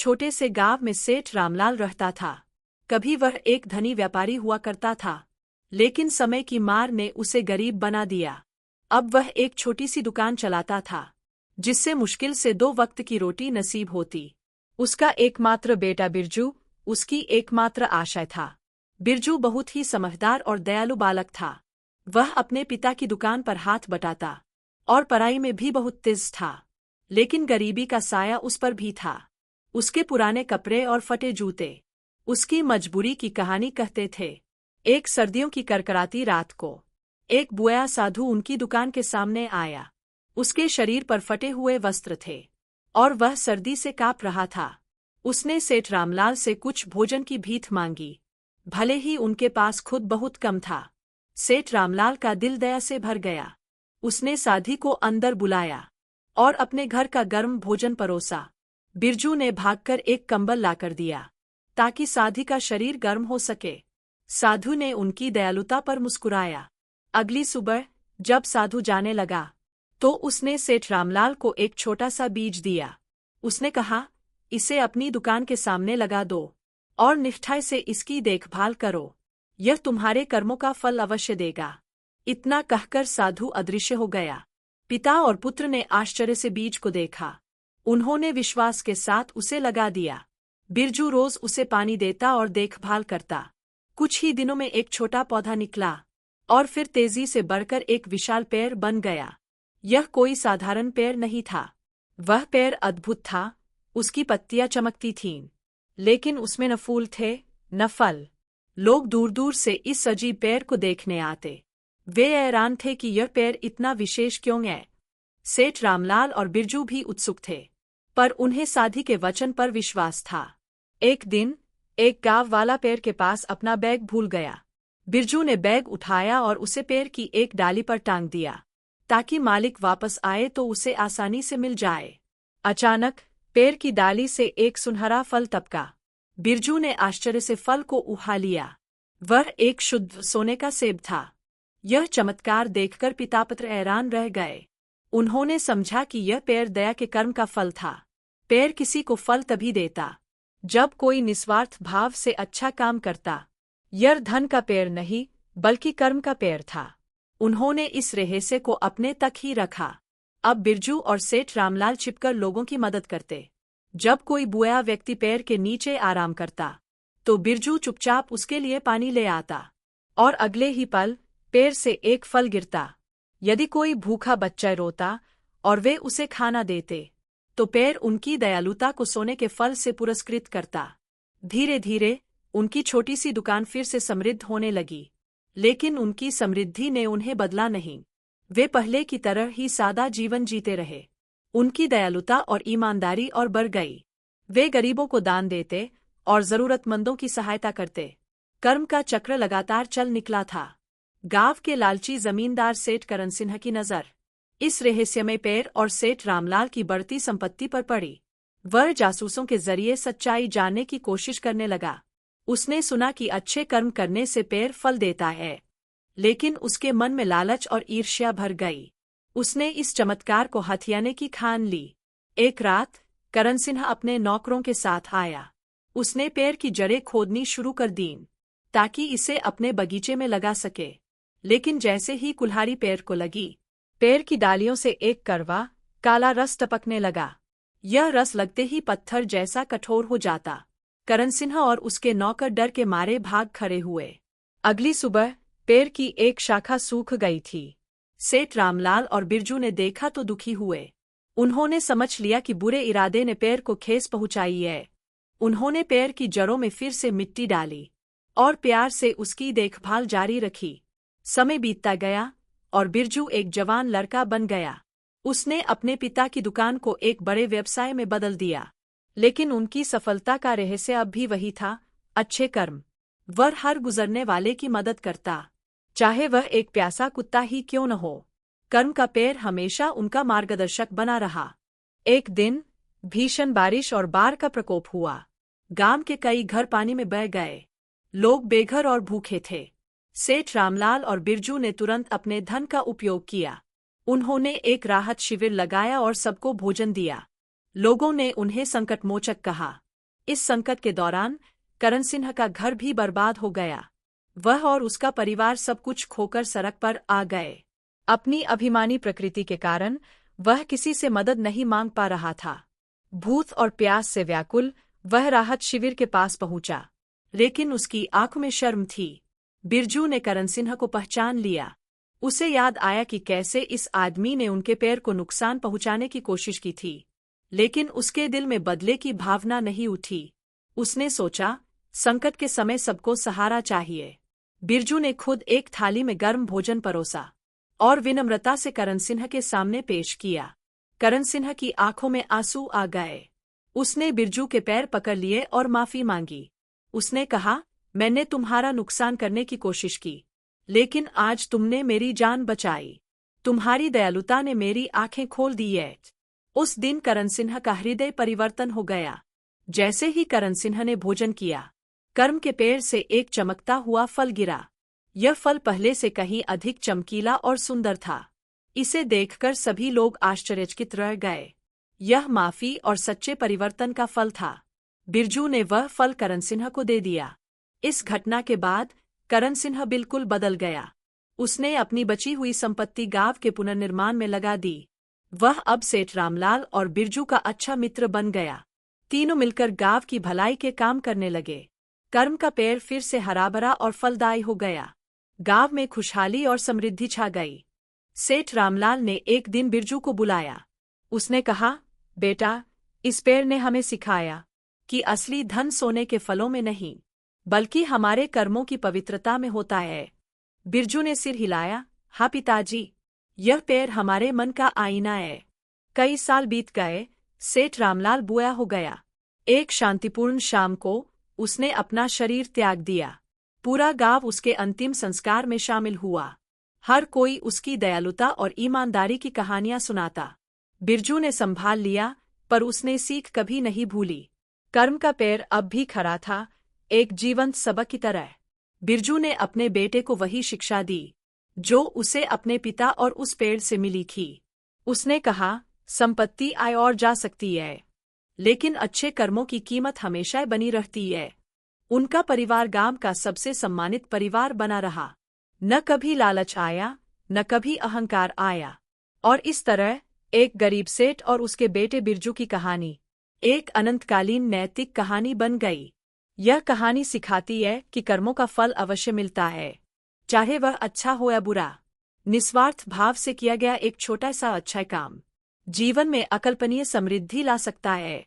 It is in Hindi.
छोटे से गांव में सेठ रामलाल रहता था। कभी वह एक धनी व्यापारी हुआ करता था, लेकिन समय की मार ने उसे गरीब बना दिया। अब वह एक छोटी सी दुकान चलाता था, जिससे मुश्किल से 2 वक्त की रोटी नसीब होती। उसका एकमात्र बेटा बिरजू उसकी एकमात्र आशा था। बिरजू बहुत ही समझदार और दयालु बालक था। वह अपने पिता की दुकान पर हाथ बटाता और पढ़ाई में भी बहुत तेज था, लेकिन गरीबी का साया उस पर भी था। उसके पुराने कपड़े और फटे जूते उसकी मजबूरी की कहानी कहते थे। एक सर्दियों की करकराती रात को एक बुआ साधु उनकी दुकान के सामने आया। उसके शरीर पर फटे हुए वस्त्र थे और वह सर्दी से कांप रहा था। उसने सेठ रामलाल से कुछ भोजन की भीख मांगी, भले ही उनके पास खुद बहुत कम था। सेठ रामलाल का दिल दया से भर गया। उसने साधी को अंदर बुलाया और अपने घर का गर्म भोजन परोसा। बिरजू ने भागकर एक कंबल लाकर दिया, ताकि साधी का शरीर गर्म हो सके। साधु ने उनकी दयालुता पर मुस्कुराया। अगली सुबह जब साधु जाने लगा, तो उसने सेठ रामलाल को एक छोटा सा बीज दिया। उसने कहा, इसे अपनी दुकान के सामने लगा दो और निष्ठा से इसकी देखभाल करो। यह तुम्हारे कर्मों का फल अवश्य देगा। इतना कहकर साधु अदृश्य हो गया। पिता और पुत्र ने आश्चर्य से बीज को देखा। उन्होंने विश्वास के साथ उसे लगा दिया। बिरजू रोज उसे पानी देता और देखभाल करता। कुछ ही दिनों में एक छोटा पौधा निकला और फिर तेजी से बढ़कर एक विशाल पेड़ बन गया। यह कोई साधारण पेड़ नहीं था। वह पेड़ अद्भुत था। उसकी पत्तियां चमकती थीं, लेकिन उसमें न फूल थे न फल। लोग दूर दूर से इस अजीब पेड़ को देखने आते। वे हैरान थे कि यह पेड़ इतना विशेष क्यों है। सेठ रामलाल और बिरजू भी उत्सुक थे, पर उन्हें साधी के वचन पर विश्वास था। एक दिन एक गांव वाला पेड़ के पास अपना बैग भूल गया। बिरजू ने बैग उठाया और उसे पेड़ की एक डाली पर टांग दिया, ताकि मालिक वापस आए तो उसे आसानी से मिल जाए। अचानक पेड़ की डाली से एक सुनहरा फल टपका। बिरजू ने आश्चर्य से फल को उठा लिया। वह एक शुद्ध सोने का सेब था। यह चमत्कार देखकर पिता पुत्र हैरान रह गए। उन्होंने समझा कि यह पेड़ दया के कर्म का फल था। पेड़ किसी को फल तभी देता जब कोई निस्वार्थ भाव से अच्छा काम करता। यह धन का पेड़ नहीं, बल्कि कर्म का पेड़ था। उन्होंने इस रहस्य को अपने तक ही रखा। अब बिरजू और सेठ रामलाल छिपकर लोगों की मदद करते। जब कोई बुआ व्यक्ति पेड़ के नीचे आराम करता, तो बिरजू चुपचाप उसके लिए पानी ले आता और अगले ही पल पेड़ से एक फल गिरता। यदि कोई भूखा बच्चा रोता और वे उसे खाना देते, तो पेड़ उनकी दयालुता को सोने के फल से पुरस्कृत करता। धीरे धीरे उनकी छोटी सी दुकान फिर से समृद्ध होने लगी, लेकिन उनकी समृद्धि ने उन्हें बदला नहीं। वे पहले की तरह ही सादा जीवन जीते रहे। उनकी दयालुता और ईमानदारी और बढ़ गई। वे गरीबों को दान देते और जरूरतमंदों की सहायता करते। कर्म का चक्र लगातार चल निकला था। गांव के लालची जमींदार सेठ करण सिन्हा की नजर इस रहस्यमय पेड़ और सेठ रामलाल की बढ़ती संपत्ति पर पड़ी। वह जासूसों के जरिए सच्चाई जानने की कोशिश करने लगा। उसने सुना कि अच्छे कर्म करने से पेड़ फल देता है, लेकिन उसके मन में लालच और ईर्ष्या भर गई। उसने इस चमत्कार को हथियाने की ठान ली। एक रात करण सिन्हा अपने नौकरों के साथ आया। उसने पेड़ की जड़ें खोदनी शुरू कर दीं, ताकि इसे अपने बगीचे में लगा सके। लेकिन जैसे ही कुल्हाड़ी पेड़ को लगी, पेड़ की डालियों से एक कड़वा काला रस टपकने लगा। यह रस लगते ही पत्थर जैसा कठोर हो जाता। करण सिन्हा और उसके नौकर डर के मारे भाग खड़े हुए। अगली सुबह पेड़ की एक शाखा सूख गई थी। सेठ रामलाल और बिरजू ने देखा तो दुखी हुए। उन्होंने समझ लिया कि बुरे इरादे ने पेड़ को ठेस पहुंचाई है। उन्होंने पेड़ की जड़ों में फिर से मिट्टी डाली और प्यार से उसकी देखभाल जारी रखी। समय बीतता गया और बिरजू एक जवान लड़का बन गया। उसने अपने पिता की दुकान को एक बड़े व्यवसाय में बदल दिया। लेकिन उनकी सफलता का रहस्य अब भी वही था, अच्छे कर्म। वह हर गुजरने वाले की मदद करता, चाहे वह एक प्यासा कुत्ता ही क्यों न हो। कर्म का पेड़ हमेशा उनका मार्गदर्शक बना रहा। एक दिन भीषण बारिश और बाढ़ का प्रकोप हुआ। गांव के कई घर पानी में बह गए। लोग बेघर और भूखे थे। सेठ रामलाल और बिरजू ने तुरंत अपने धन का उपयोग किया। उन्होंने एक राहत शिविर लगाया और सबको भोजन दिया। लोगों ने उन्हें संकटमोचक कहा, इस संकट के दौरान करण सिन्हा का घर भी बर्बाद हो गया। वह और उसका परिवार सब कुछ खोकर सड़क पर आ गए। अपनी अभिमानी प्रकृति के कारण वह किसी से मदद नहीं मांग पा रहा था। भूख और प्यास से व्याकुल वह राहत शिविर के पास पहुंचा, लेकिन उसकी आंखों में शर्म थी। बिरजू ने करण सिन्हा को पहचान लिया। उसे याद आया कि कैसे इस आदमी ने उनके पैर को नुकसान पहुंचाने की कोशिश की थी, लेकिन उसके दिल में बदले की भावना नहीं उठी। उसने सोचा, संकट के समय सबको सहारा चाहिए। बिरजू ने खुद एक थाली में गर्म भोजन परोसा और विनम्रता से करण सिन्हा के सामने पेश किया। करण सिन्हा की आंखों में आंसू आ गए। उसने बिरजू के पैर पकड़ लिए और माफी मांगी। उसने कहा, मैंने तुम्हारा नुकसान करने की कोशिश की, लेकिन आज तुमने मेरी जान बचाई। तुम्हारी दयालुता ने मेरी आंखें खोल दी है। उस दिन करण सिन्हा का हृदय परिवर्तन हो गया। जैसे ही करण सिन्हा ने भोजन किया, कर्म के पेड़ से एक चमकता हुआ फल गिरा। यह फल पहले से कहीं अधिक चमकीला और सुंदर था। इसे देखकर सभी लोग आश्चर्यचकित रह गए। यह माफी और सच्चे परिवर्तन का फल था। बिरजू ने वह फल करण सिन्हा को दे दिया। इस घटना के बाद करण सिन्हा बिल्कुल बदल गया। उसने अपनी बची हुई संपत्ति गांव के पुनर्निर्माण में लगा दी। वह अब सेठ रामलाल और बिरजू का अच्छा मित्र बन गया। तीनों मिलकर गांव की भलाई के काम करने लगे। कर्म का पेड़ फिर से हराभरा और फलदायी हो गया। गांव में खुशहाली और समृद्धि छा गई। सेठ रामलाल ने एक दिन बिरजू को बुलाया। उसने कहा, बेटा, इस पेड़ ने हमें सिखाया कि असली धन सोने के फलों में नहीं, बल्कि हमारे कर्मों की पवित्रता में होता है। बिरजू ने सिर हिलाया, हाँ पिताजी, यह पेड़ हमारे मन का आईना है। कई साल बीत गए। सेठ रामलाल बूढ़ा हो गया। एक शांतिपूर्ण शाम को उसने अपना शरीर त्याग दिया। पूरा गांव उसके अंतिम संस्कार में शामिल हुआ। हर कोई उसकी दयालुता और ईमानदारी की कहानियां सुनाता। बिरजू ने संभाल लिया, पर उसने सीख कभी नहीं भूली। कर्म का पेड़ अब भी खड़ा था, एक जीवंत सबक की तरह। बिरजू ने अपने बेटे को वही शिक्षा दी जो उसे अपने पिता और उस पेड़ से मिली थी। उसने कहा, संपत्ति आए और जा सकती है, लेकिन अच्छे कर्मों की कीमत हमेशा बनी रहती है। उनका परिवार गांव का सबसे सम्मानित परिवार बना रहा। न कभी लालच आया, न कभी अहंकार आया। और इस तरह एक गरीब सेठ और उसके बेटे बिरजू की कहानी एक अनंतकालीन नैतिक कहानी बन गई। यह कहानी सिखाती है कि कर्मों का फल अवश्य मिलता है, चाहे वह अच्छा हो या बुरा। निस्वार्थ भाव से किया गया एक छोटा सा अच्छा काम जीवन में अकल्पनीय समृद्धि ला सकता है।